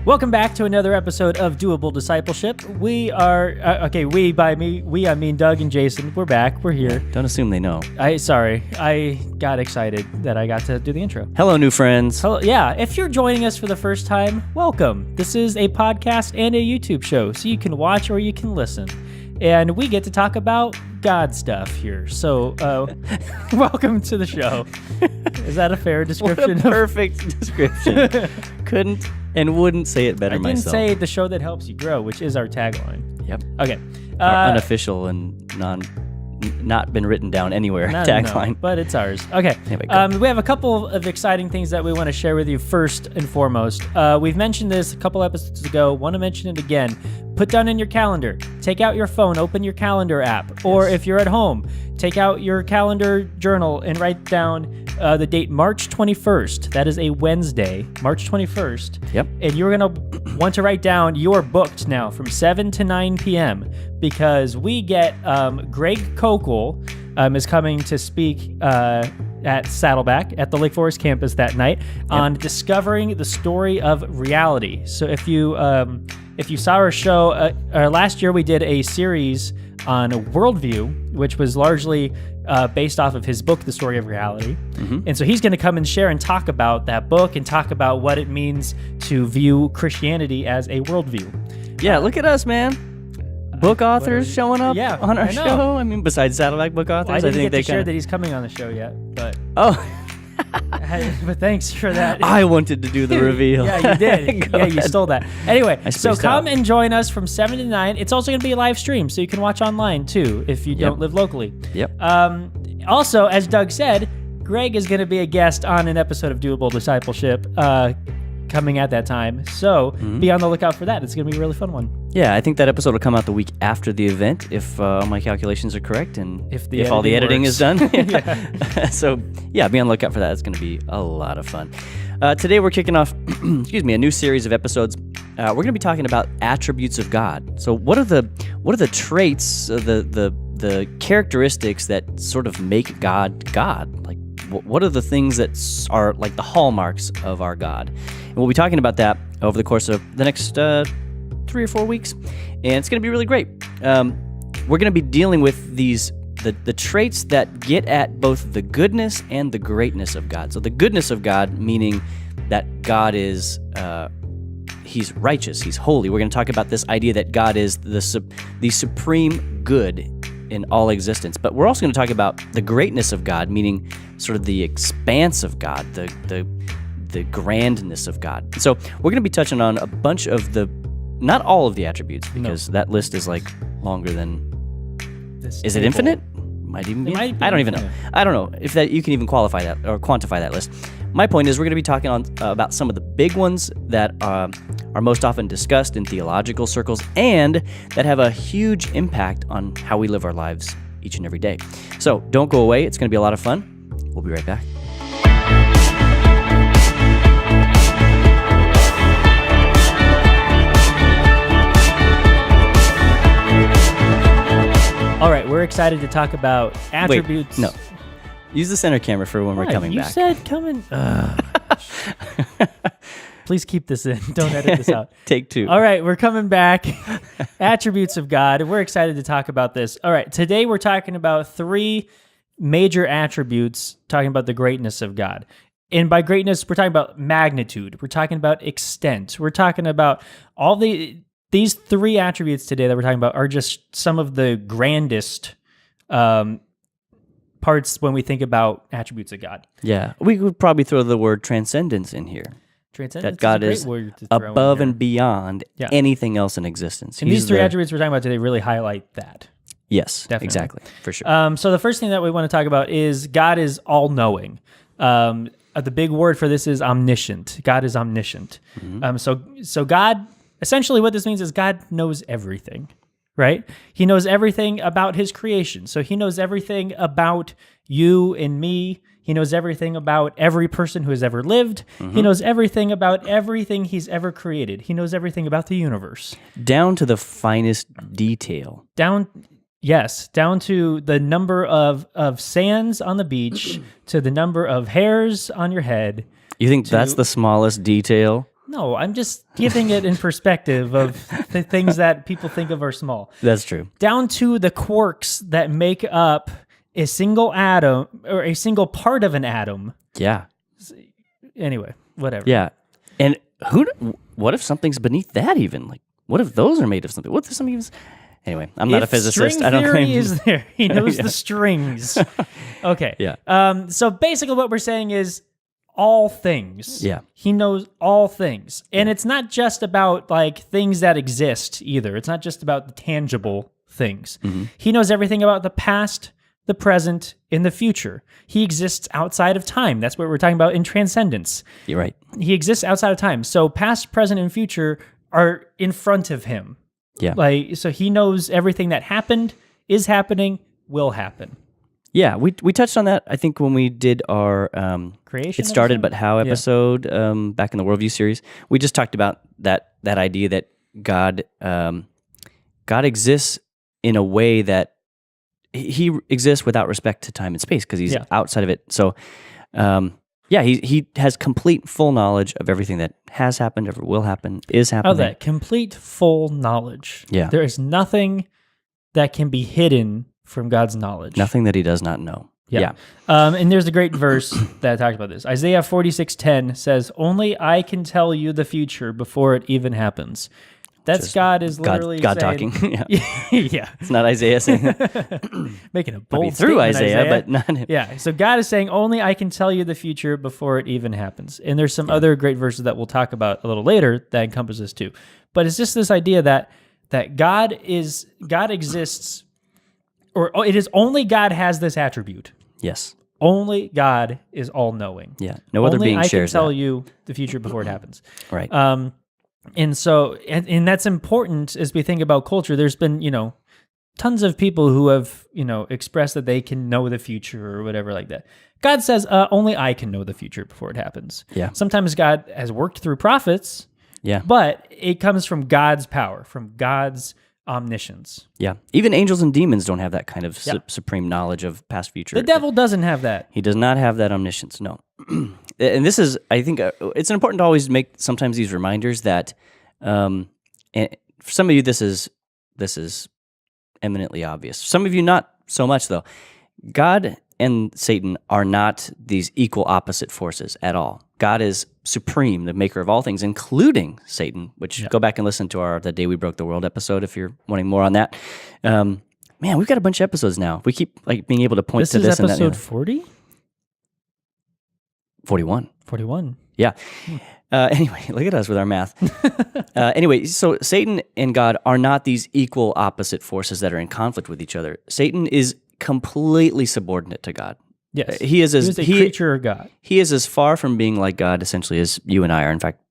Welcome back to another episode of Doable Discipleship. We are, I mean Doug and Jason. We're back. We're here. Don't assume they know. I got excited that I got to do the intro. Hello, new friends. Hello, yeah, if you're joining us for the first time, welcome. This is a podcast and a YouTube show, so you can watch or you can listen. And we get to talk about God stuff here. So, welcome to the show. Is that a fair description? What a perfect description. Couldn't and wouldn't say it better myself. I didn't say the show that helps you grow, which is our tagline. Yep. Okay. Our unofficial and not been written down anywhere tagline. No, but it's ours. Okay. Anyway, we have a couple of exciting things that we want to share with you first and foremost. We've mentioned this a couple episodes ago. Want to mention it again. Put down in your calendar. Take out your phone, open your calendar app. Or if you're at home, take out your calendar journal and write down the date March 21st. That is a Wednesday, March 21st. Yep. And you're going to want to write down, you're booked now from 7 to 9 p.m. because we get Greg Kokel is coming to speak at Saddleback at the Lake Forest campus that night on discovering the story of reality. So if you saw our show, last year we did a series on worldview, which was largely based off of his book, The Story of Reality. Mm-hmm. And so he's going to come and share and talk about that book and talk about what it means to view Christianity as a worldview. Yeah, look at us, man. Book authors showing up on our show. I mean, besides Saddleback book authors, I didn't think get to share that he's coming on the show yet, but but thanks for that. I wanted to do the reveal. Yeah, you did. Yeah, you stole that. Anyway, so come out and join us from 7 to 9. It's also going to be a live stream, so you can watch online too if you don't live locally. Yep. Also, as Doug said, Greg is going to be a guest on an episode of Doable Discipleship coming at that time. So be on the lookout for that. It's going to be a really fun one. Yeah, I think that episode will come out the week after the event, if my calculations are correct, and if all the editing is done. So, yeah, be on the lookout for that. It's going to be a lot of fun. Today we're kicking off, a new series of episodes. We're going to be talking about attributes of God. So, what are the traits, the characteristics that sort of make God God? Like, what are the things that are like the hallmarks of our God? And we'll be talking about that over the course of the next 3 or 4 weeks, and it's going to be really great. We're going to be dealing with the traits that get at both the goodness and the greatness of God. So the goodness of God, meaning that God is He's righteous, He's holy. We're going to talk about this idea that God is the supreme good in all existence. But we're also going to talk about the greatness of God, meaning sort of the expanse of God, the grandness of God. So we're going to be touching on a bunch of not all of the attributes, because that list is like longer than this. Is it infinite? Might even be. I don't even know. I don't know if that you can even qualify that or quantify that list. My point is we're going to be talking about some of the big ones that are most often discussed in theological circles and that have a huge impact on how we live our lives each and every day. So don't go away. It's going to be a lot of fun. We'll be right back. All right, we're excited to talk about attributes. Wait, no. Use the center camera for when we're coming back. You said coming. Please keep this in. Don't edit this out. Take 2. All right, we're coming back. Attributes of God. We're excited to talk about this. All right, today we're talking about 3 major attributes, talking about the greatness of God. And by greatness, we're talking about magnitude. We're talking about extent. We're talking about these 3 attributes today that we're talking about are just some of the grandest parts when we think about attributes of God. Yeah, we could probably throw the word transcendence in here. Transcendence that God is above and beyond anything else in existence. And these 3 attributes we're talking about today really highlight that. Yes, definitely. Exactly, for sure. So the first thing that we want to talk about is God is all-knowing. The big word for this is omniscient. God is omniscient. Mm-hmm. So God, essentially what this means is God knows everything, right? He knows everything about his creation. So he knows everything about you and me. He knows everything about every person who has ever lived. Mm-hmm. He knows everything about everything he's ever created. He knows everything about the universe. Down to the finest detail. Down to the number of sands on the beach, to the number of hairs on your head. You think that's the smallest detail? No, I'm just giving it in perspective of the things that people think of are small. That's true. Down to the quarks that make up a single atom or a single part of an atom. Yeah. Anyway, whatever. Yeah. And what if something's beneath that even? Like, what if those are made of something? What if something is... Anyway, I'm not a physicist. String I don't theory claim... is there. He knows the strings. Okay. Yeah. So basically what we're saying is all things. Yeah. He knows all things. And it's not just about like things that exist either. It's not just about the tangible things. Mm-hmm. He knows everything about the past, the present, and the future. He exists outside of time. That's what we're talking about in transcendence. You're right. He exists outside of time. So past, present, and future are in front of him. Yeah. So he knows everything that happened, is happening, will happen. Yeah, we touched on that, I think, when we did our Creation It Started episode? But How episode back in the Worldview series. We just talked about that idea that God exists in a way that he exists without respect to time and space because he's outside of it. So, he has complete, full knowledge of everything that has happened, ever will happen, is happening. Oh, that complete, full knowledge. Yeah. There is nothing that can be hidden from God's knowledge. Nothing that he does not know. Yeah. And there's a great verse that talks about this. Isaiah 46:10 says, "Only I can tell you the future before it even happens." That's God is literally God saying, talking. Yeah. It's not Isaiah saying that. Making a bold through statement, Isaiah, but not him. Yeah. So God is saying, only I can tell you the future before it even happens. And there's some other great verses that we'll talk about a little later that encompass this too. But it's just this idea that God exists, or it is only God has this attribute. Yes. Only God is all-knowing. Yeah. No other being shares that. Only I can tell you the future before it happens. Right. And so, and that's important as we think about culture. There's been, tons of people who have, expressed that they can know the future or whatever like that. God says, only I can know the future before it happens. Yeah. Sometimes God has worked through prophets. Yeah. But it comes from God's power, from God's omniscience. Yeah. Even angels and demons don't have that kind of supreme knowledge of past, future. The devil doesn't have that. He does not have that omniscience, no. And this is, I think, it's important to always make sometimes these reminders that, and for some of you, this is eminently obvious. Some of you, not so much, though. God and Satan are not these equal opposite forces at all. God is supreme, the maker of all things, including Satan, which go back and listen to The Day We Broke the World episode if you're wanting more on that. Man, we've got a bunch of episodes now. We keep being able to point to this and that. This is episode 40? 41. 41. Yeah. Anyway, look at us with our math. Anyway, so Satan and God are not these equal opposite forces that are in conflict with each other. Satan is completely subordinate to God. Yes. He is a creature of God. He is as far from being like God, essentially, as you and I are. In fact,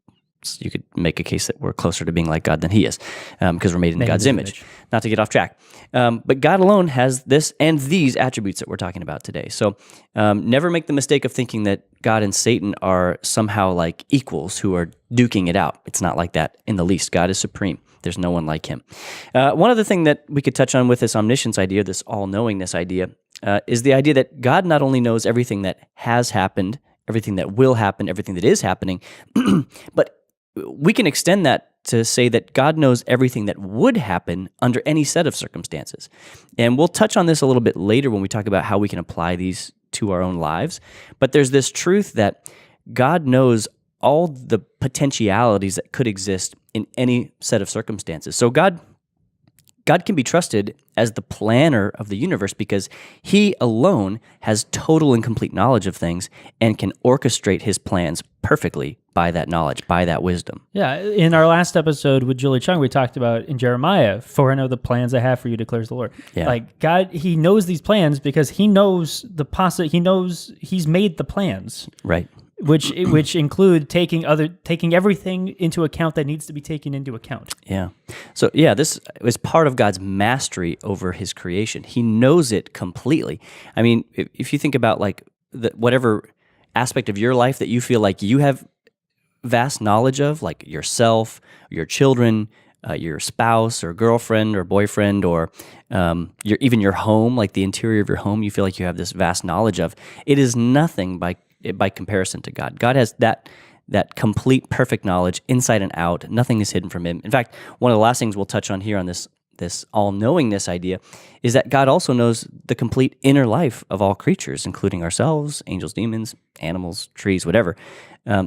you could make a case that we're closer to being like God than he is, because we're made in God's image. Not to get off track. But God alone has this and these attributes that we're talking about today. So never make the mistake of thinking that God and Satan are somehow like equals who are duking it out. It's not like that in the least. God is supreme. There's no one like him. One other thing that we could touch on with this omniscience idea, this all-knowingness idea, is the idea that God not only knows everything that has happened, everything that will happen, everything that is happening, but we can extend that to say that God knows everything that would happen under any set of circumstances. And we'll touch on this a little bit later when we talk about how we can apply these to our own lives. But there's this truth that God knows all the potentialities that could exist in any set of circumstances. So God can be trusted as the planner of the universe because he alone has total and complete knowledge of things and can orchestrate his plans perfectly by that knowledge, by that wisdom. Yeah, in our last episode with Julie Chung, we talked about in Jeremiah, "For I know the plans I have for you, declares the Lord." Yeah. Like God, he knows these plans because he knows he knows he's made the plans. Right. Which include taking everything into account that needs to be taken into account. Yeah. So this is part of God's mastery over his creation. He knows it completely. I mean, if you think about whatever aspect of your life that you feel like you have vast knowledge of, like yourself, your children, your spouse or girlfriend or boyfriend, or even your home, like the interior of your home, you feel like you have this vast knowledge of. It is nothing by comparison to God. God has that complete, perfect knowledge, inside and out. Nothing is hidden from him. In fact, one of the last things we'll touch on here on this all-knowingness idea is that God also knows the complete inner life of all creatures, including ourselves, angels, demons, animals, trees, whatever.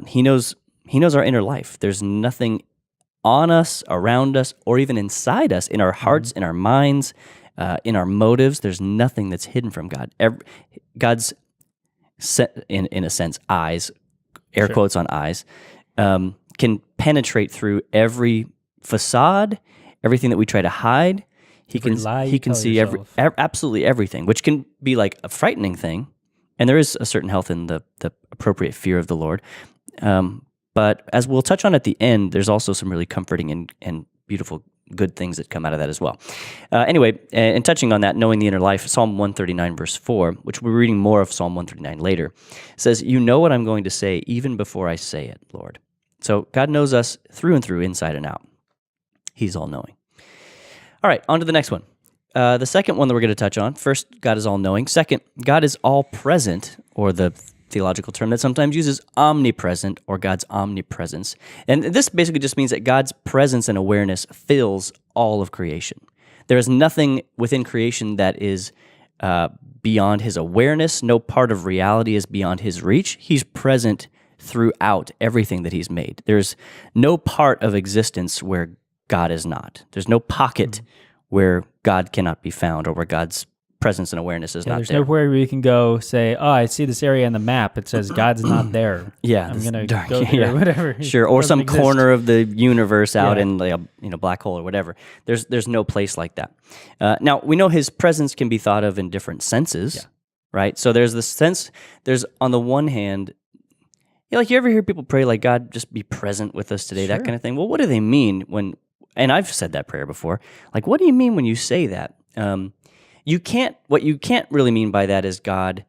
He knows our inner life. There's nothing on us, around us, or even inside us, in our hearts, in our minds, in our motives. There's nothing that's hidden from God. God's, in a sense, eyes, air quotes on eyes, can penetrate through every facade, everything that we try to hide. He can see absolutely everything, which can be like a frightening thing. And there is a certain health in the appropriate fear of the Lord. But as we'll touch on at the end, there's also some really comforting and beautiful good things that come out of that as well. Anyway, and touching on that, knowing the inner life, Psalm 139 verse 4, which we're reading more of Psalm 139 later, says, "You know what I'm going to say even before I say it, Lord." So God knows us through and through, inside and out. He's all-knowing. All right, on to the next one. The second one that we're going to touch on. First, God is all-knowing. Second, God is all-present, or the theological term that sometimes uses omnipresent, or God's omnipresence. And this basically just means that God's presence and awareness fills all of creation. There is nothing within creation that is beyond his awareness. No part of reality is beyond his reach. He's present throughout everything that he's made. There's no part of existence where God is not. There's no pocket where God cannot be found, or where God's presence and awareness is not there's there. There's nowhere where you can go say, "Oh, I see this area on the map. It says God's not there." Yeah, I'm gonna go there, whatever. Sure, or some corner of the universe out in like a black hole or whatever. There's no place like that. Now we know his presence can be thought of in different senses, right? So there's the sense. There's on the one hand, like you ever hear people pray like, "God, just be present with us today," that kind of thing. Well, what do they mean when? And I've said that prayer before. Like, what do you mean when you say that? What you can't really mean by that is God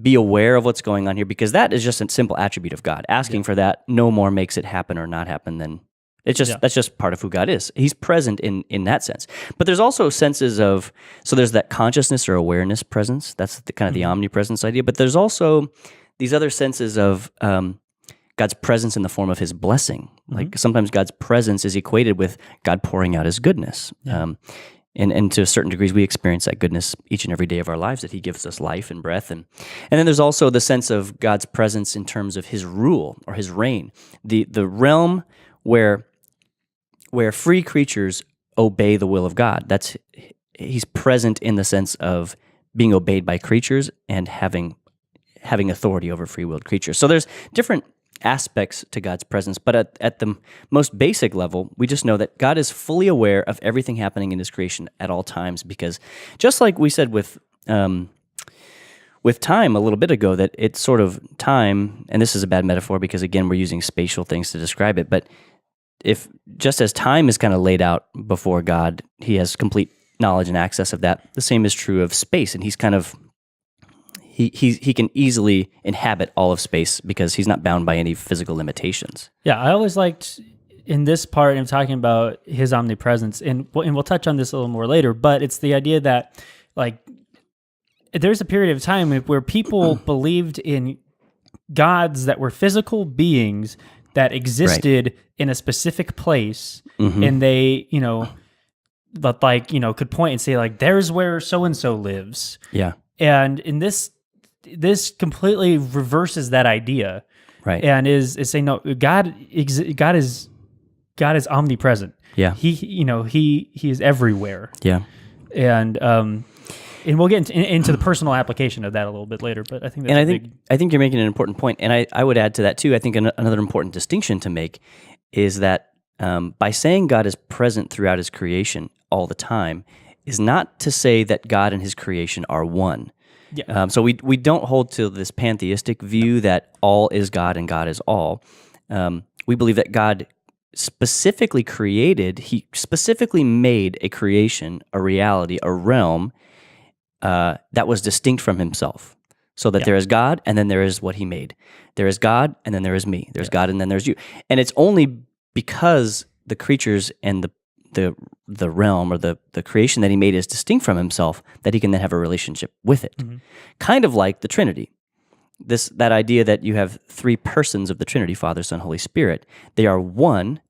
be aware of what's going on here, because that is just a simple attribute of God. Asking for that no more makes it happen or not happen than it's just that's just part of who God is. He's present in that sense. But there's also senses of, so there's that consciousness or awareness presence. That's the kind of the omnipresence idea. But there's also these other senses of God's presence in the form of his blessing. Like sometimes God's presence is equated with God pouring out his goodness. And to certain degrees, we experience that goodness each and every day of our lives, that he gives us life and breath. And then there's also the sense of God's presence in terms of his rule or his reign, the realm where free creatures obey the will of God. He's present in the sense of being obeyed by creatures and having authority over free-willed creatures. So there's different aspects to God's presence, but at the most basic level, we just know that God is fully aware of everything happening in his creation at all times, because just like we said with time a little bit ago, that it's sort of time, and this is a bad metaphor because again, we're using spatial things to describe it, but if just as time is kind of laid out before God, he has complete knowledge and access of that, the same is true of space, and he's kind of He can easily inhabit all of space because he's not bound by any physical limitations. Yeah, I always liked in this part, I'm talking about his omnipresence, and we'll touch on this a little more later, but it's the idea that like there's a period of time where people believed in gods that were physical beings that existed in a specific place, and they, could point and say like, there's where so-and-so lives. Yeah. And in this completely reverses that idea, right? And is saying no, God is omnipresent. Yeah, he is everywhere. Yeah, and we'll get into the personal application of that a little bit later. But I think I think you're making an important point, and I would add to that too. I think another important distinction to make is that by saying God is present throughout his creation all the time is not to say that God and his creation are one. Yeah. So we don't hold to this pantheistic view that all is God and God is all. We believe that God specifically he specifically made a creation, a reality, a realm that was distinct from himself. So that there is God and then there is what he made. There is God and then there is me. There's God and then there's you. And it's only because the creatures and the realm or the creation that he made is distinct from himself that he can then have a relationship with it. Kind of like the Trinity. that idea that you have three persons of the Trinity, Father, Son, Holy Spirit. They are one,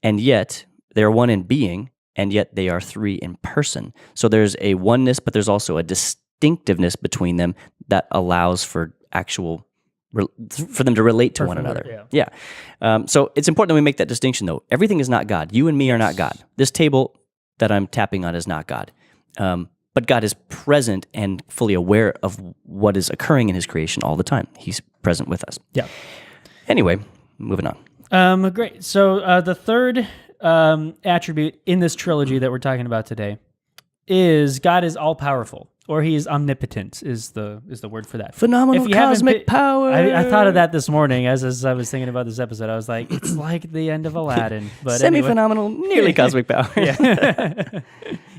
and yet they are one in being, and yet they are three in person. So there's a oneness, but there's also a distinctiveness between them that allows for for them to relate to one another. Yeah. So it's important that we make that distinction, though. Everything is not God. You and me are not God. This table that I'm tapping on is not God. But God is present and fully aware of what is occurring in his creation all the time. He's present with us. Yeah. Anyway, moving on. Great. So the third attribute in this trilogy that we're talking about today is God is all-powerful, or he is omnipotent is the word for that. Phenomenal cosmic power. I thought of that this morning as I was thinking about this episode. I was like, it's like the end of Aladdin. But Semi-phenomenal, nearly cosmic power. Yeah.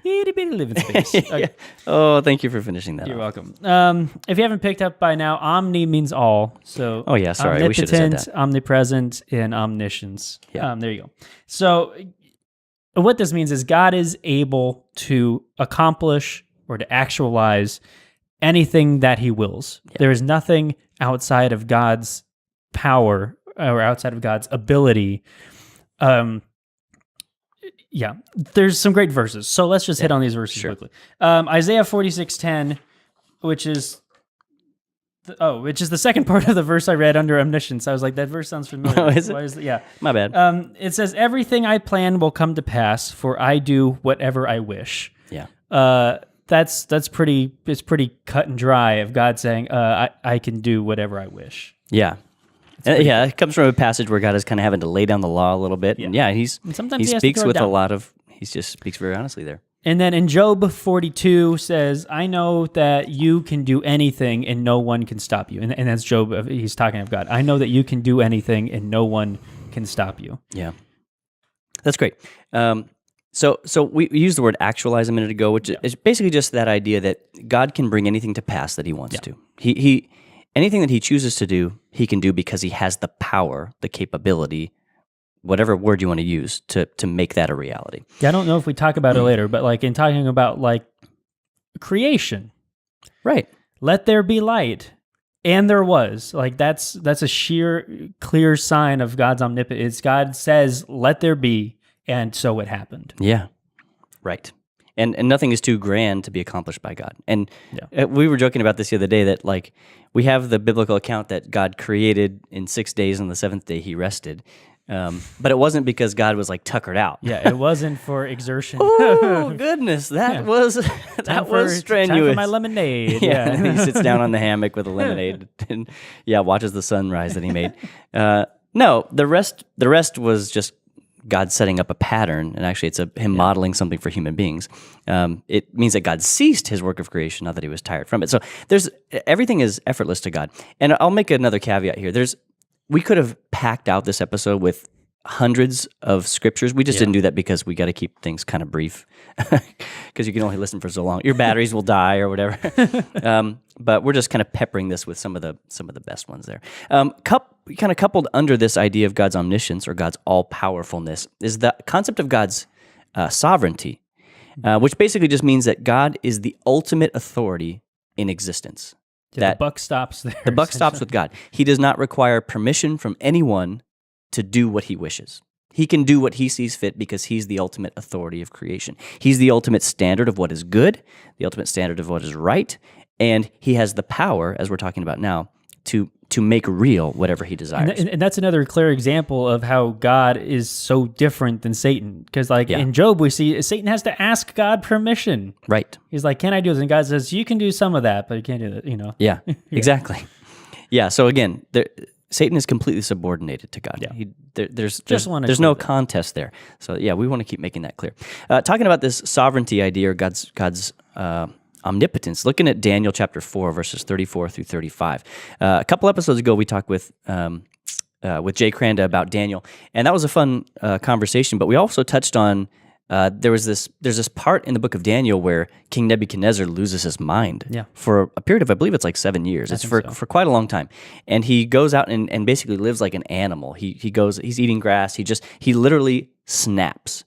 Itty bitty live in space. Okay. Yeah. Oh, thank you for finishing that. You're welcome. If you haven't picked up by now, omni means all. So we should have said that. Omnipresent, and omniscience. Yeah. There you go. So what this means is God is able to accomplish or to actualize anything that he wills. Yeah. There is nothing outside of God's power or outside of God's ability. There's some great verses. So let's just hit on these verses quickly. Isaiah 46:10, which is the second part of the verse I read under omniscience. I was like, that verse sounds familiar. Oh, is it? Yeah. My bad. It says, everything I plan will come to pass, for I do whatever I wish. Yeah. It's pretty cut and dry of God saying, I can do whatever I wish. Yeah. It comes from a passage where God is kind of having to lay down the law a little bit. Yeah. And he speaks with a lot of, he just speaks very honestly there. And then in Job 42 says, I know that you can do anything and no one can stop you. And that's Job, he's talking of God. I know that you can do anything and no one can stop you. Yeah. That's great. So we used the word actualize a minute ago, which is basically just that idea that God can bring anything to pass that he wants to. He anything that he chooses to do, he can do because he has the power, the capability, whatever word you want to use to make that a reality. Yeah, I don't know if we talk about it later, but like in talking about like creation. Right. Let there be light. And there was. Like that's a sheer clear sign of God's omnipotence. God says, let there be, and so it happened. Yeah. Right. And nothing is too grand to be accomplished by God. And we were joking about this the other day that like we have the biblical account that God created in 6 days, and the seventh day he rested. But it wasn't because God was like tuckered out. Yeah, it wasn't for exertion. Oh goodness, that was strenuous. Time for my lemonade. Yeah, and he sits down on the hammock with a lemonade and watches the sunrise that he made. No, the rest was just God setting up a pattern, and actually it's him modeling something for human beings. It means that God ceased his work of creation, not that he was tired from it. So everything is effortless to God. And I'll make another caveat here. We could have packed out this episode with hundreds of scriptures. We just didn't do that because we got to keep things kind of brief, because you can only listen for so long. Your batteries will die or whatever. But we're just kind of peppering this with some of the best ones there. Kind of coupled under this idea of God's omniscience or God's all-powerfulness is the concept of God's sovereignty, which basically just means that God is the ultimate authority in existence. The buck stops there. The buck stops with God. He does not require permission from anyone to do what he wishes. He can do what he sees fit because he's the ultimate authority of creation. He's the ultimate standard of what is good, the ultimate standard of what is right, and he has the power, as we're talking about now, to make real whatever he desires. And that's another clear example of how God is so different than Satan. Because in Job, we see Satan has to ask God permission. Right. He's like, can I do this? And God says, you can do some of that, but you can't do that, Yeah, exactly. Yeah, so again, Satan is completely subordinated to God. Yeah. There's no contest there. So we want to keep making that clear. Talking about this sovereignty idea or God's omnipotence, looking at Daniel chapter 4, verses 34 through 35. A couple episodes ago, we talked with Jay Cranda about Daniel, and that was a fun conversation, but we also touched on there's this part in the book of Daniel where King Nebuchadnezzar loses his mind for a period of, I believe it's like 7 years. It's for quite a long time. And he goes out and basically lives like an animal. He's eating grass. He literally snaps.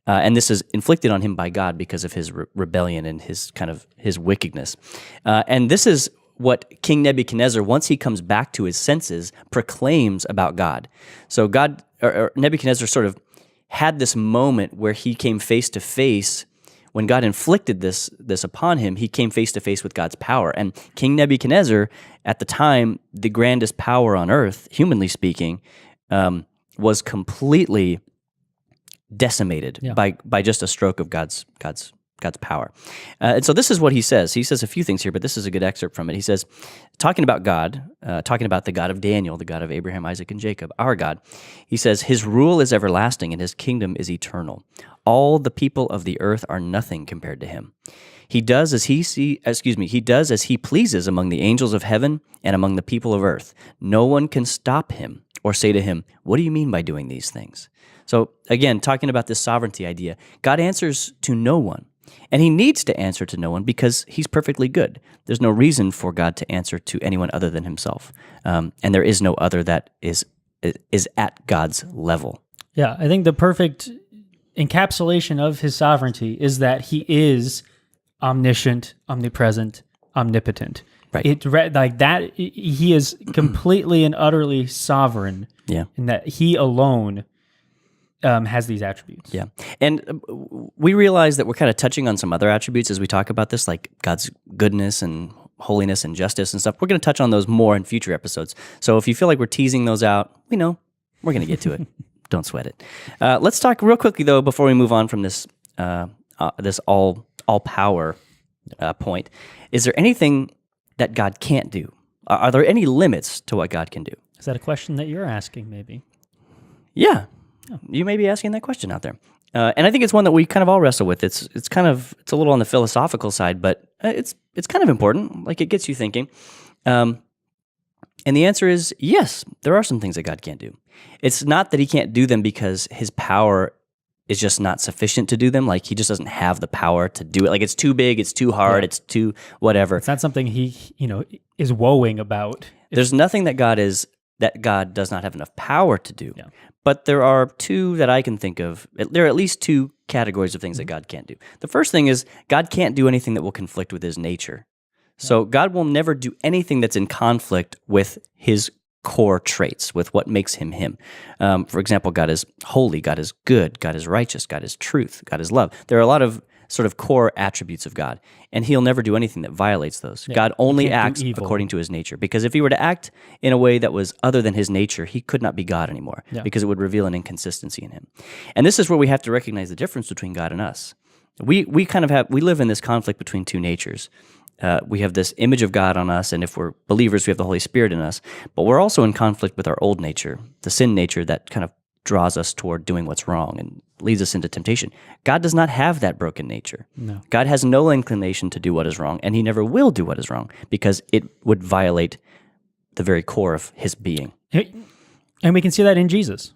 And this is inflicted on him by God because of his rebellion and his wickedness. And this is what King Nebuchadnezzar, once he comes back to his senses, proclaims about God. So Nebuchadnezzar sort of had this moment where he came face to face. When God inflicted this upon him, he came face to face with God's power. And King Nebuchadnezzar, at the time, the grandest power on earth, humanly speaking, was completely decimated by just a stroke of God's power. And so this is what he says. He says a few things here, but this is a good excerpt from it. He says, talking about God, talking about the God of Daniel, the God of Abraham, Isaac, and Jacob, our God, he says, his rule is everlasting and his kingdom is eternal. All the people of the earth are nothing compared to him. He does as he pleases among the angels of heaven and among the people of earth. No one can stop him or say to him, what do you mean by doing these things? So again, talking about this sovereignty idea, God answers to no one. And he needs to answer to no one because he's perfectly good. There's no reason for God to answer to anyone other than himself. And there is no other that is at God's level. Yeah, I think the perfect encapsulation of his sovereignty is that he is omniscient, omnipresent, omnipotent. Right. Like that, he is completely and utterly sovereign. Yeah. And that he alone has these attributes. Yeah. And we realize that we're kind of touching on some other attributes as we talk about this, like God's goodness and holiness and justice and stuff. We're going to touch on those more in future episodes. So if you feel like we're teasing those out, we know we're going to get to it. Don't sweat it. Let's talk real quickly, though, before we move on from this this all power point. Is there anything that God can't do? Are there any limits to what God can do? Is that a question that you're asking, maybe? Yeah. You may be asking that question out there. And I think it's one that we kind of all wrestle with. It's a little on the philosophical side, but it's kind of important. Like, it gets you thinking. And the answer is yes, there are some things that God can't do. It's not that he can't do them because his power is just not sufficient to do them. Like, he just doesn't have the power to do it. Like, it's too big, it's too hard, it's too whatever. It's not something he is woeing about. There's nothing that God does not have enough power to do. Yeah. But there are two that I can think of. There are at least two categories of things that God can't do. The first thing is God can't do anything that will conflict with his nature. So God will never do anything that's in conflict with his core traits, with what makes him him. For example, God is holy, God is good, God is righteous, God is truth, God is love. There are a lot of sort of core attributes of God, and he'll never do anything that violates those. God only acts according to his nature, because if he were to act in a way that was other than his nature, he could not be God anymore, because it would reveal an inconsistency in him. And this is where we have to recognize the difference between God and us. We live in this conflict between two natures. We have this image of God on us, and if we're believers, we have the Holy Spirit in us, but we're also in conflict with our old nature, the sin nature that kind of draws us toward doing what's wrong and leads us into temptation. God does not have that broken nature. No. God has no inclination to do what is wrong, and he never will do what is wrong, because it would violate the very core of his being. And we can see that in Jesus.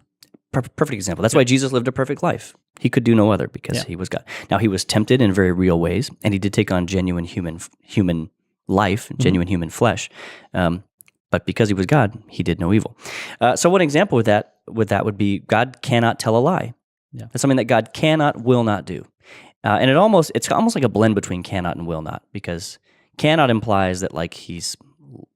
Perfect example. That's why Jesus lived a perfect life. He could do no other because he was God. Now, he was tempted in very real ways, and he did take on genuine human life, genuine human flesh. But because he was God, he did no evil. So one example with that would be God cannot tell a lie. Yeah. That's something that God will not do. And it's almost like a blend between cannot and will not, because cannot implies that like he's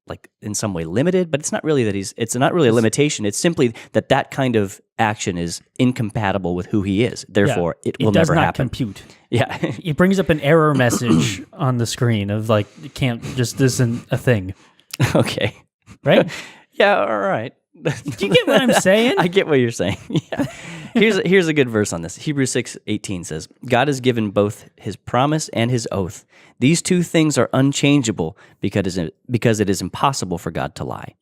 like in some way limited, but it's not really that it's not really a limitation. It's simply that kind of action is incompatible with who he is. Therefore, it will never happen. It does not compute. Yeah. It brings up an error message on the screen of like, it can't, just isn't a thing. Okay. Right? Yeah, all right. Do you get what I'm saying? I get what you're saying. Yeah. Here's a good verse on this. Hebrews 6:18 says, God has given both his promise and his oath. These two things are unchangeable because it is impossible for God to lie.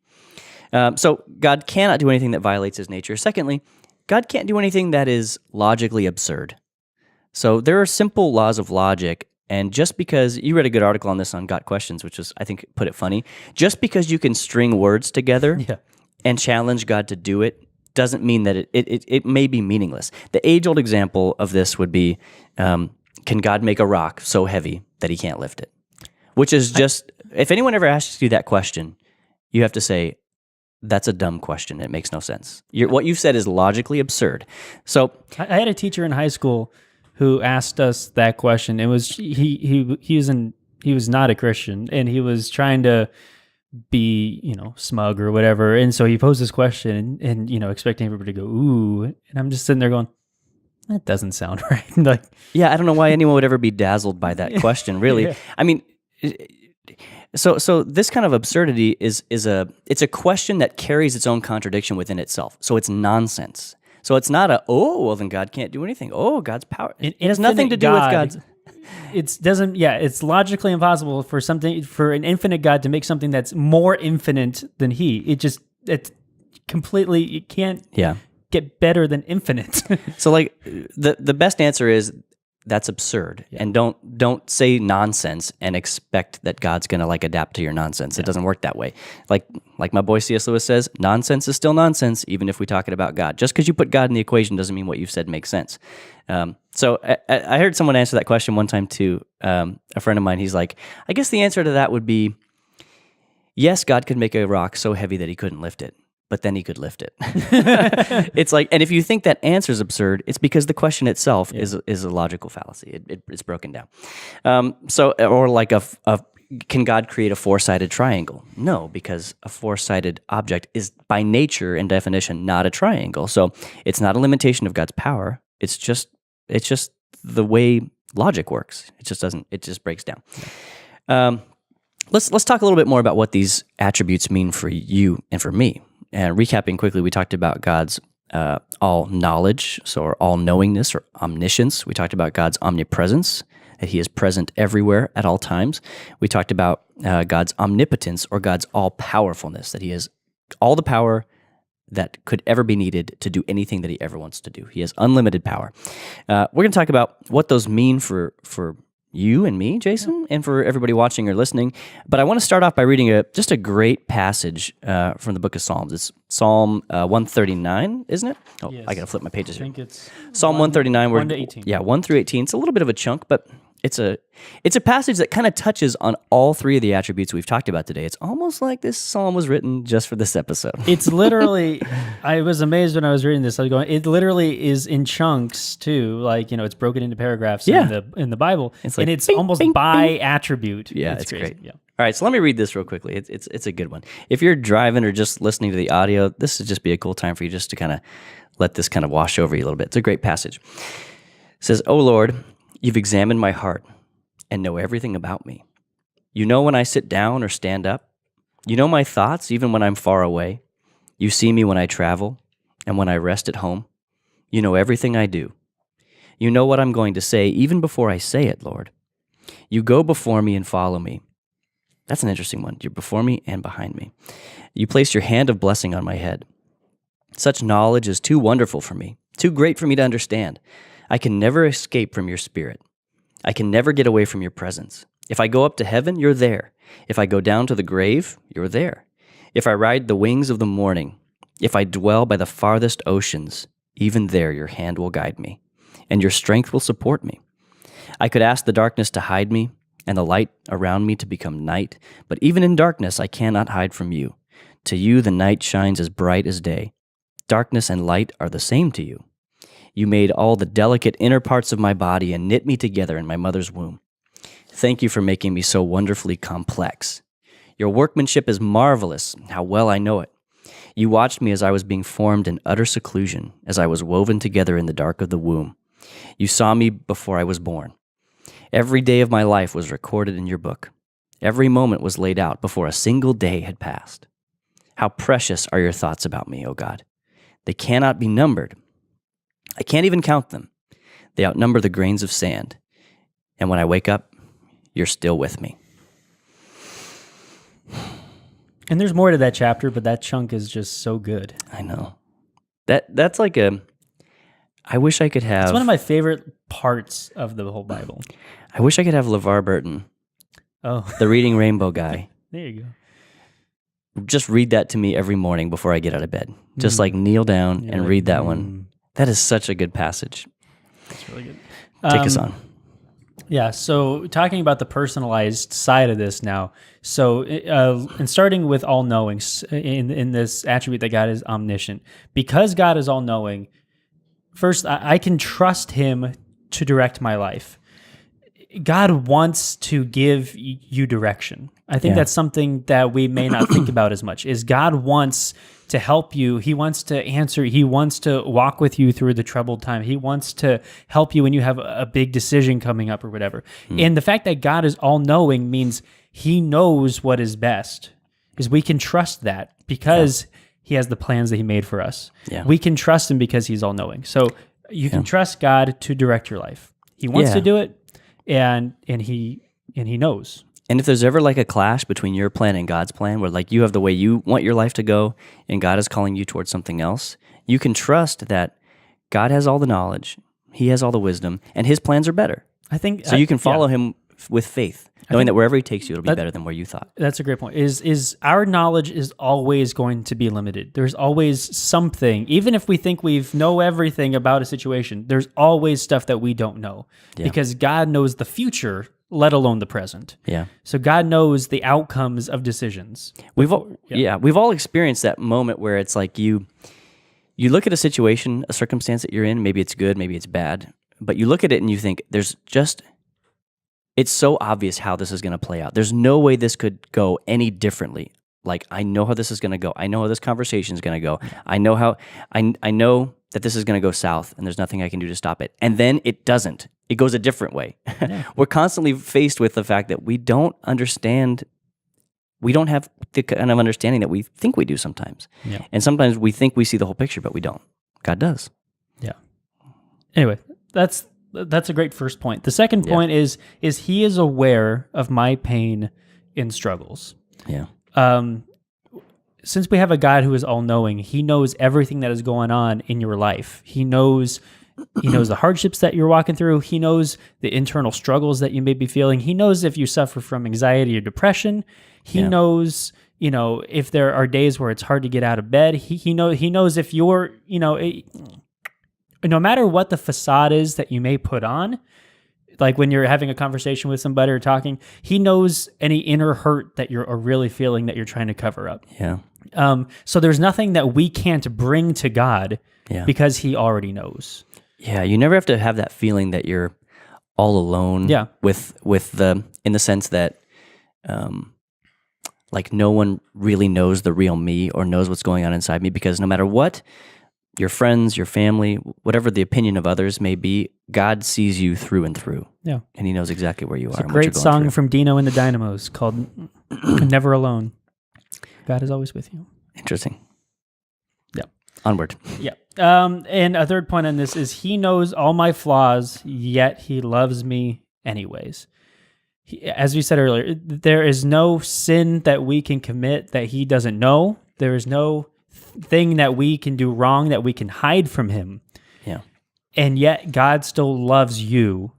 So God cannot do anything that violates his nature. Secondly, God can't do anything that is logically absurd. So there are simple laws of logic, and just because you read a good article on this on Got Questions, which was, I think, put it funny, just because you can string words together and challenge God to do it doesn't mean that it may be meaningless. The age-old example of this would be, can God make a rock so heavy that he can't lift it? Which is just, if anyone ever asks you that question, you have to say, that's a dumb question. It makes no sense. What you've said is logically absurd. So I had a teacher in high school who asked us that question. It was he was in he was not a Christian, and he was trying to be, smug or whatever. And so he posed this question and expecting everybody to go, ooh. And I'm just sitting there going, that doesn't sound right. Like, yeah, I don't know why anyone would ever be dazzled by that question, really. Yeah. I mean, so this kind of absurdity is it's a question that carries its own contradiction within itself. So it's nonsense. So it's not well, then God can't do anything. Oh, God's power. It has nothing to do with God's. It's logically impossible for an infinite God to make something that's more infinite than he. It's completely, it can't get better than infinite. So like the best answer is that's absurd. Yeah. And don't say nonsense and expect that God's going to like adapt to your nonsense. It doesn't work that way. Like my boy C.S. Lewis says, nonsense is still nonsense, even if we talk it about God. Just because you put God in the equation doesn't mean what you've said makes sense. So I heard someone answer that question one time too. A friend of mine, he's like, I guess the answer to that would be, yes, God could make a rock so heavy that he couldn't lift it, but then he could lift it. It's like, and if you think that answer is absurd, it's because the question itself is a logical fallacy. It's broken down. Or like can God create a four-sided triangle? No, because a four-sided object is by nature and definition not a triangle. So it's not a limitation of God's power. It's just the way logic works. It just breaks down. Let's talk a little bit more about what these attributes mean for you and for me. And recapping quickly, we talked about God's all knowledge, or all knowingness, or omniscience. We talked about God's omnipresence, that he is present everywhere at all times. We talked about God's omnipotence, or God's all powerfulness, that he has all the power that could ever be needed to do anything that he ever wants to do. He has unlimited power. We're going to talk about what those mean for you and me, Jason, and for everybody watching or listening. But I want to start off by reading just a great passage from the book of Psalms. It's Psalm 139, isn't it? Oh, yes. I got to flip my pages here. I think it's Psalm 139. 1 to 18. Yeah, 1 through 18. It's a little bit of a chunk, but it's a passage that kind of touches on all three of the attributes we've talked about today. It's almost like this psalm was written just for this episode. It's literally, I was amazed when I was reading this. I was going, it literally is in chunks too. Like, it's broken into paragraphs in the Bible. It's like, and it's bing, almost bing, by bing. attribute. Yeah, it's crazy. great. Yeah. All right, so let me read this real quickly. It's a good one. If you're driving or just listening to the audio, this would just be a cool time for you just to kind of let this kind of wash over you a little bit. It's a great passage. It says, "O Lord, you've examined my heart and know everything about me. You know when I sit down or stand up. You know my thoughts even when I'm far away. You see me when I travel and when I rest at home. You know everything I do. You know what I'm going to say even before I say it, Lord. You go before me and follow me." That's an interesting one. You're before me and behind me. "You place your hand of blessing on my head. Such knowledge is too wonderful for me, too great for me to understand. I can never escape from your spirit. I can never get away from your presence. If I go up to heaven, you're there. If I go down to the grave, you're there. If I ride the wings of the morning, if I dwell by the farthest oceans, even there your hand will guide me, and your strength will support me. I could ask the darkness to hide me, and the light around me to become night, but even in darkness I cannot hide from you. To you the night shines as bright as day. Darkness and light are the same to you. You made all the delicate inner parts of my body and knit me together in my mother's womb. Thank you for making me so wonderfully complex. Your workmanship is marvelous, how well I know it. You watched me as I was being formed in utter seclusion, as I was woven together in the dark of the womb. You saw me before I was born. Every day of my life was recorded in your book. Every moment was laid out before a single day had passed. How precious are your thoughts about me, O God. They cannot be numbered. I can't even count them. They outnumber the grains of sand. And when I wake up, you're still with me." And there's more to that chapter, but that chunk is just so good. I know. That's like I wish I could have... It's one of my favorite parts of the whole Bible. I wish I could have LeVar Burton, the Reading Rainbow guy. There you go. Just read that to me every morning before I get out of bed. Just like kneel down and read that one. That is such a good passage. That's really good. Take us on. Yeah, so talking about the personalized side of this now. So, and starting with all-knowing, in this attribute that God is omniscient. Because God is all-knowing, first, I can trust him to direct my life. God wants to give you direction. I think that's something that we may not think about as much, is God wants to help you. He wants to answer. He wants to walk with you through the troubled time. He wants to help you when you have a big decision coming up or whatever. And the fact that God is all-knowing means he knows what is best, is we can trust that because he has the plans that he made for us. Yeah. We can trust him because he's all-knowing. So you can trust God to direct your life. He wants to do it, and he knows. And if there's ever like a clash between your plan and God's plan, where like you have the way you want your life to go and God is calling you towards something else, you can trust that God has all the knowledge, he has all the wisdom, and his plans are better. I think so. You can follow him with faith, knowing that wherever he takes you, it'll be better than where you thought. That's a great point. Is our knowledge is always going to be limited. There's always something, even if we think we know everything about a situation, there's always stuff that we don't know because God knows the future, let alone the present. Yeah. So God knows the outcomes of decisions. We've all experienced that moment where it's like you look at a situation, a circumstance that you're in, maybe it's good, maybe it's bad, but you look at it and you think it's so obvious how this is going to play out. There's no way this could go any differently. Like, I know how this is going to go. I know how this conversation is going to go. I know that this is going to go south and there's nothing I can do to stop it. And then it doesn't. It goes a different way. Yeah. We're constantly faced with the fact that we don't understand. We don't have the kind of understanding that we think we do sometimes. Yeah. And sometimes we think we see the whole picture, but we don't. God does. Yeah. Anyway, that's a great first point. The second point is he is aware of my pain and struggles. Yeah. Since we have a God who is all-knowing, he knows everything that is going on in your life. He knows the hardships that you're walking through. He knows the internal struggles that you may be feeling. He knows if you suffer from anxiety or depression. He knows, if there are days where it's hard to get out of bed. He knows if you're, no matter what the facade is that you may put on, like when you're having a conversation with somebody or talking, he knows any inner hurt that you're really feeling that you're trying to cover up. Yeah. So there's nothing that we can't bring to God because he already knows. Yeah. You never have to have that feeling that you're all alone. Yeah. In the sense that, like no one really knows the real me or knows what's going on inside me, because no matter what your friends, your family, whatever the opinion of others may be, God sees you through and through. Yeah. And he knows exactly where you are. It's a great song from Dino and the Dynamos called Never Alone. God is always with you. Interesting. Yeah. Onward. Yeah. And a third point on this is he knows all my flaws, yet he loves me anyways. As we said earlier, there is no sin that we can commit that he doesn't know. There is no thing that we can do wrong that we can hide from him. Yeah. And yet God still loves you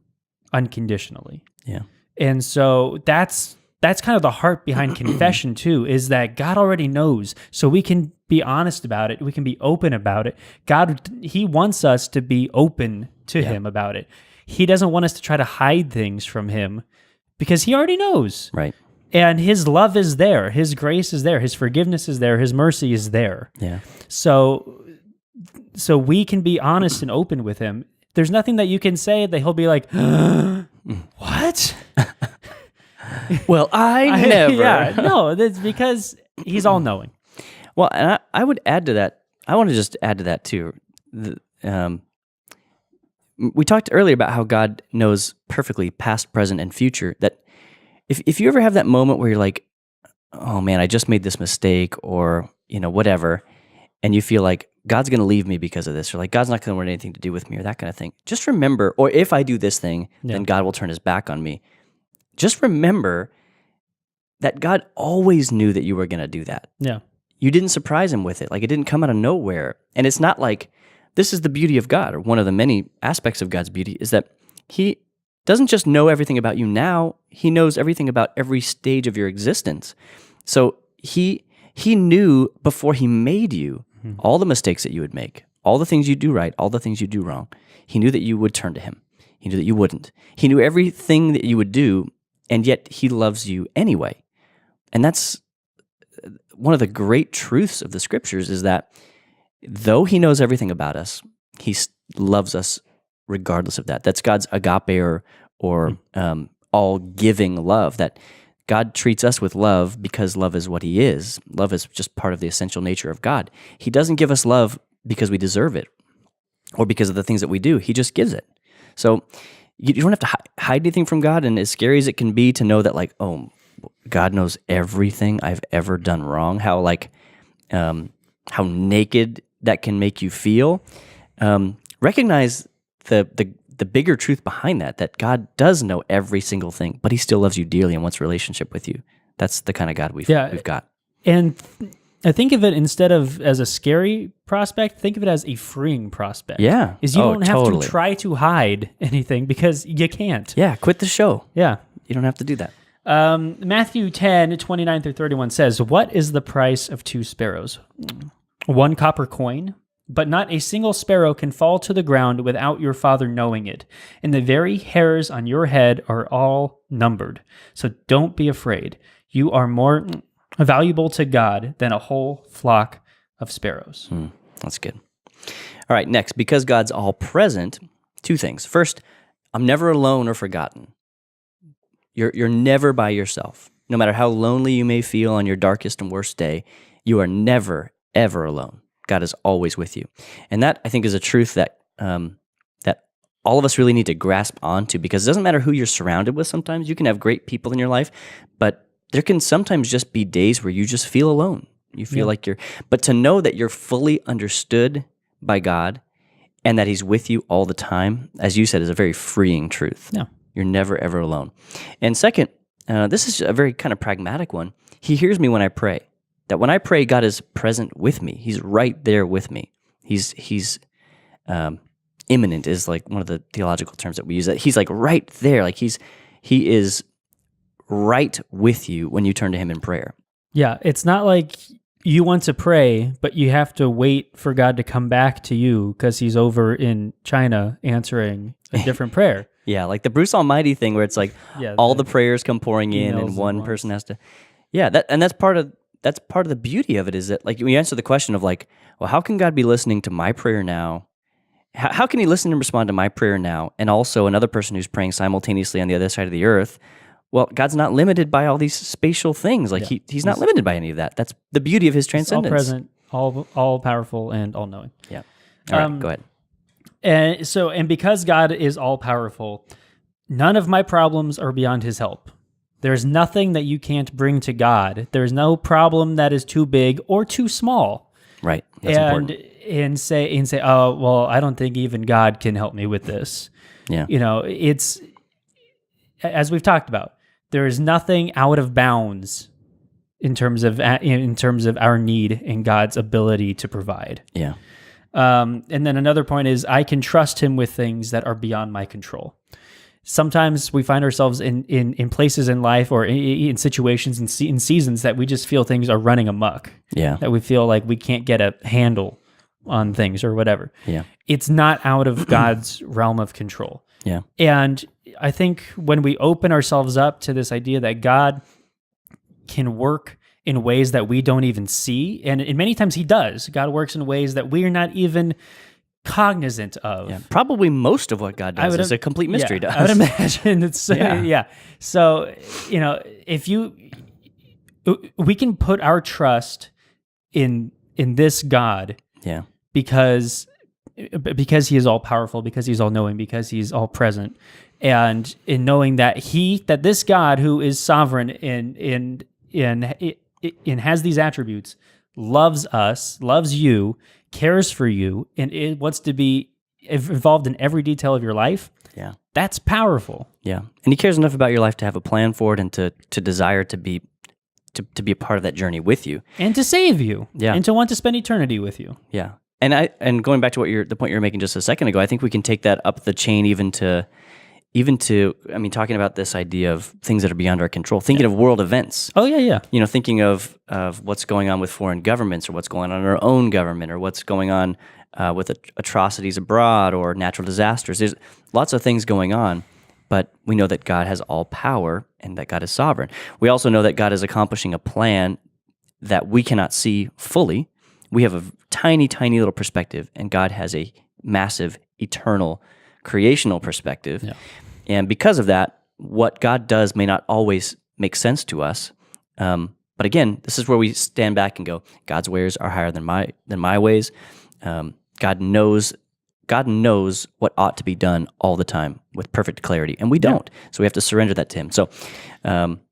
unconditionally. Yeah. And so that's kind of the heart behind confession too, is that God already knows. So we can be honest about it. We can be open about it. God, he wants us to be open to him about it. He doesn't want us to try to hide things from him because he already knows. Right. And his love is there. His grace is there. His forgiveness is there. His mercy is there. Yeah. So we can be honest and open with him. There's nothing that you can say that he'll be like, what? Well, I never. Yeah, no, that's because he's all knowing. Well, and I would add to that. I want to just add to that too. We talked earlier about how God knows perfectly past, present, and future. That if you ever have that moment where you're like, oh man, I just made this mistake, or whatever, and you feel like God's going to leave me because of this, or like God's not going to want anything to do with me, or that kind of thing. Just remember, or if I do this thing, then God will turn his back on me. Just remember that God always knew that you were going to do that. Yeah. You didn't surprise him with it. Like, it didn't come out of nowhere. And it's not like, this is the beauty of God, or one of the many aspects of God's beauty, is that he doesn't just know everything about you now, he knows everything about every stage of your existence. So he knew before he made you all the mistakes that you would make, all the things you do right, all the things you do wrong. He knew that you would turn to him. He knew that you wouldn't. He knew everything that you would do, and yet he loves you anyway. And that's one of the great truths of the scriptures, is that though he knows everything about us, he loves us regardless of that. That's God's agape or all-giving love, that God treats us with love because love is what he is. Love is just part of the essential nature of God. He doesn't give us love because we deserve it or because of the things that we do. He just gives it. So you don't have to hide anything from God, and as scary as it can be to know that, like, oh, God knows everything I've ever done wrong, how naked that can make you feel, recognize the bigger truth behind that God does know every single thing, but he still loves you dearly and wants a relationship with you. That's the kind of God we've got. And I think of it, instead of as a scary prospect, think of it as a freeing prospect. Yeah. Is you don't have to try to hide anything because you can't. Yeah, quit the show. Yeah. You don't have to do that. Matthew 10:29-31 says, "What is the price of 2 sparrows? 1 copper coin? But not a single sparrow can fall to the ground without your Father knowing it. And the very hairs on your head are all numbered. So don't be afraid. You are more valuable to God than a whole flock of sparrows." That's good. All right, next, because God's all present, 2 things. First, I'm never alone or forgotten. You're never by yourself. No matter how lonely you may feel on your darkest and worst day, you are never, ever alone. God is always with you. And that, I think, is a truth that that all of us really need to grasp onto, because it doesn't matter who you're surrounded with. Sometimes you can have great people in your life, but there can sometimes just be days where you just feel alone. You feel like but to know that you're fully understood by God and that he's with you all the time, as you said, is a very freeing truth. Yeah. You're never, ever alone. And second, this is a very kind of pragmatic one. He hears me when I pray. That when I pray, God is present with me. He's right there with me. He's immanent is like one of the theological terms that we use. That he's like right there. Like he is right with you when you turn to him in prayer. Yeah, it's not like you want to pray, but you have to wait for God to come back to you because he's over in China answering a different prayer. Yeah, like the Bruce Almighty thing where it's like all the prayers come pouring in and one person has to. Yeah, that's part of the beauty of it, is that, like, when you answer the question of, like, well, how can God be listening to my prayer now? How can he listen and respond to my prayer now, and also another person who's praying simultaneously on the other side of the earth? Well, God's not limited by all these spatial things. Like, he's not limited by any of that. That's the beauty of his transcendence. All present, all powerful, and all knowing. Yeah. All right, go ahead. And because God is all powerful, none of my problems are beyond his help. There's nothing that you can't bring to God. There's no problem that is too big or too small. Right. That's important. And say, oh, well, I don't think even God can help me with this. Yeah. It's, as we've talked about, there is nothing out of bounds in terms of our need and God's ability to provide. Yeah. And then another point is, I can trust him with things that are beyond my control. Sometimes we find ourselves in places in life or in situations and in seasons that we just feel things are running amok. Yeah. That we feel like we can't get a handle on things or whatever. Yeah. It's not out of God's realm of control. Yeah. And I think when we open ourselves up to this idea that God can work in ways that we don't even see, and many times he does. God works in ways that we're not even cognizant of. Yeah, probably most of what God does is a complete mystery to us. I would imagine it's So, we can put our trust in this God. Yeah. Because he is all powerful, because he's all knowing, because he's all present, and in knowing that this God who is sovereign and has these attributes, loves us, loves you, cares for you, and it wants to be involved in every detail of your life. Yeah. That's powerful. Yeah. And he cares enough about your life to have a plan for it and to desire to be a part of that journey with you. And to save you. Yeah. And to want to spend eternity with you. Yeah. And going back to the point you were making just a second ago, I think we can take that up the chain even to talking about this idea of things that are beyond our control, thinking of world events. Oh, yeah. Thinking of what's going on with foreign governments, or what's going on in our own government, or what's going on with atrocities abroad or natural disasters. There's lots of things going on, but we know that God has all power and that God is sovereign. We also know that God is accomplishing a plan that we cannot see fully. We have a tiny, tiny little perspective, and God has a massive, eternal, creational perspective. Yeah. And because of that, what God does may not always make sense to us. But again, this is where we stand back and go, God's ways are higher than my ways. God knows what ought to be done all the time with perfect clarity, and we don't. So we have to surrender that to him. So,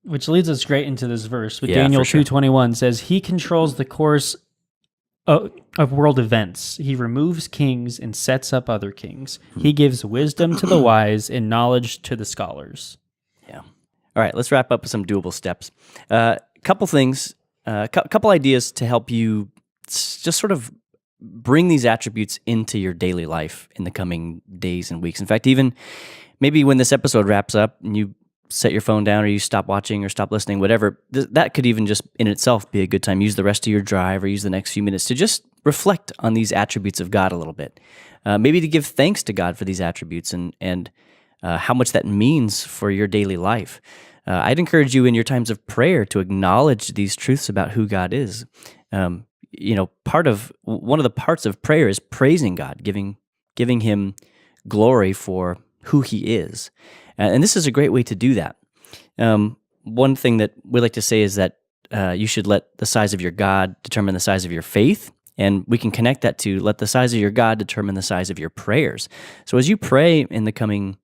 which leads us straight into this verse. With Daniel 2:21 says, he controls the course of world events. He removes kings and sets up other kings. He gives wisdom to the wise and knowledge to the scholars. Yeah. All right, let's wrap up with some doable steps. Couple things, couple ideas to help you just sort of bring these attributes into your daily life in the coming days and weeks. In fact, even maybe when this episode wraps up and you set your phone down or you stop watching or stop listening, whatever, that could even just in itself be a good time. Use the rest of your drive or use the next few minutes to just reflect on these attributes of God a little bit. Maybe to give thanks to God for these attributes and how much that means for your daily life. I'd encourage you in your times of prayer to acknowledge these truths about who God is. One of the parts of prayer is praising God, giving him glory for who he is. And this is a great way to do that. One thing that we like to say is that you should let the size of your God determine the size of your faith. And we can connect that to let the size of your God determine the size of your prayers. So as you pray in the coming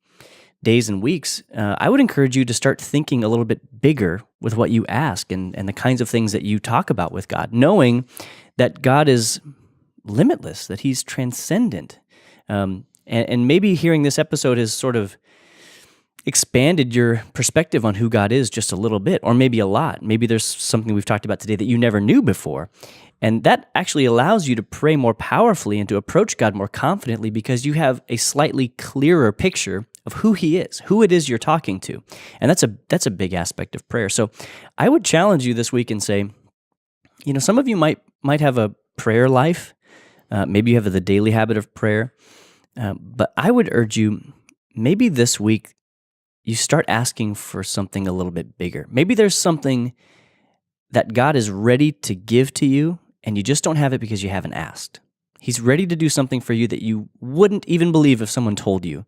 days and weeks, I would encourage you to start thinking a little bit bigger with what you ask and the kinds of things that you talk about with God, knowing that God is limitless, that he's transcendent. And maybe hearing this episode has sort of expanded your perspective on who God is just a little bit, or maybe a lot. Maybe there's something we've talked about today that you never knew before. And that actually allows you to pray more powerfully and to approach God more confidently because you have a slightly clearer picture of who he is, who it is you're talking to. And that's a big aspect of prayer. So I would challenge you this week and say, some of you might have a prayer life. Maybe you have the daily habit of prayer. But I would urge you, maybe this week, you start asking for something a little bit bigger. Maybe there's something that God is ready to give to you, and you just don't have it because you haven't asked. He's ready to do something for you that you wouldn't even believe if someone told you.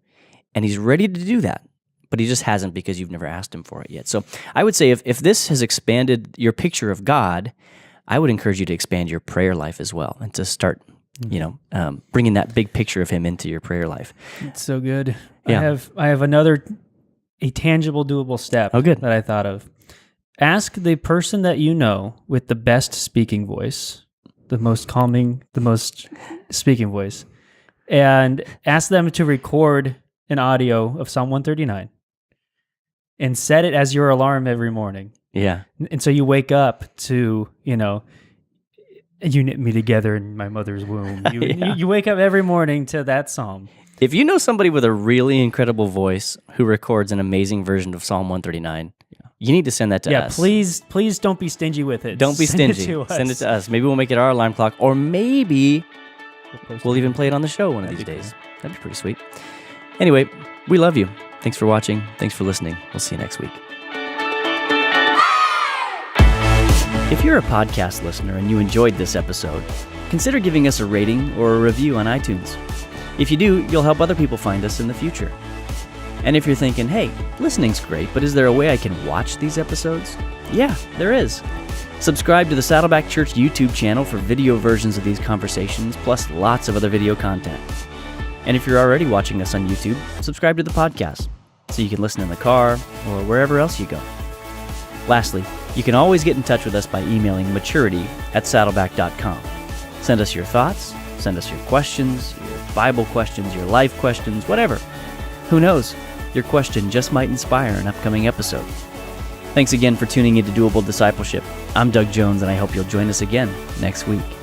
And he's ready to do that, but he just hasn't because you've never asked him for it yet. So I would say if this has expanded your picture of God, I would encourage you to expand your prayer life as well and to start bringing that big picture of him into your prayer life. It's so good. Yeah. I have a tangible, doable step that I thought of. Ask the person that you know with the best speaking voice, the most calming, the most speaking voice, and ask them to record an audio of Psalm 139 and set it as your alarm every morning. Yeah. And so you wake up to, you knit me together in my mother's womb. You wake up every morning to that psalm. If you know somebody with a really incredible voice who records an amazing version of Psalm 139, you need to send that to us. Yeah, please don't be stingy with it. Don't be stingy. Send it to us. Maybe we'll make it our alarm clock, or maybe we'll even play it on the show one of these days. That'd be pretty sweet. Anyway, we love you. Thanks for watching. Thanks for listening. We'll see you next week. If you're a podcast listener and you enjoyed this episode, consider giving us a rating or a review on iTunes. If you do, you'll help other people find us in the future. And if you're thinking, hey, listening's great, but is there a way I can watch these episodes? Yeah, there is. Subscribe to the Saddleback Church YouTube channel for video versions of these conversations, plus lots of other video content. And if you're already watching us on YouTube, subscribe to the podcast so you can listen in the car or wherever else you go. Lastly, you can always get in touch with us by emailing maturity@saddleback.com. Send us your thoughts, send us your questions, your Bible questions, your life questions, whatever. Who knows? Your question just might inspire an upcoming episode. Thanks again for tuning into Doable Discipleship. I'm Doug Jones, and I hope you'll join us again next week.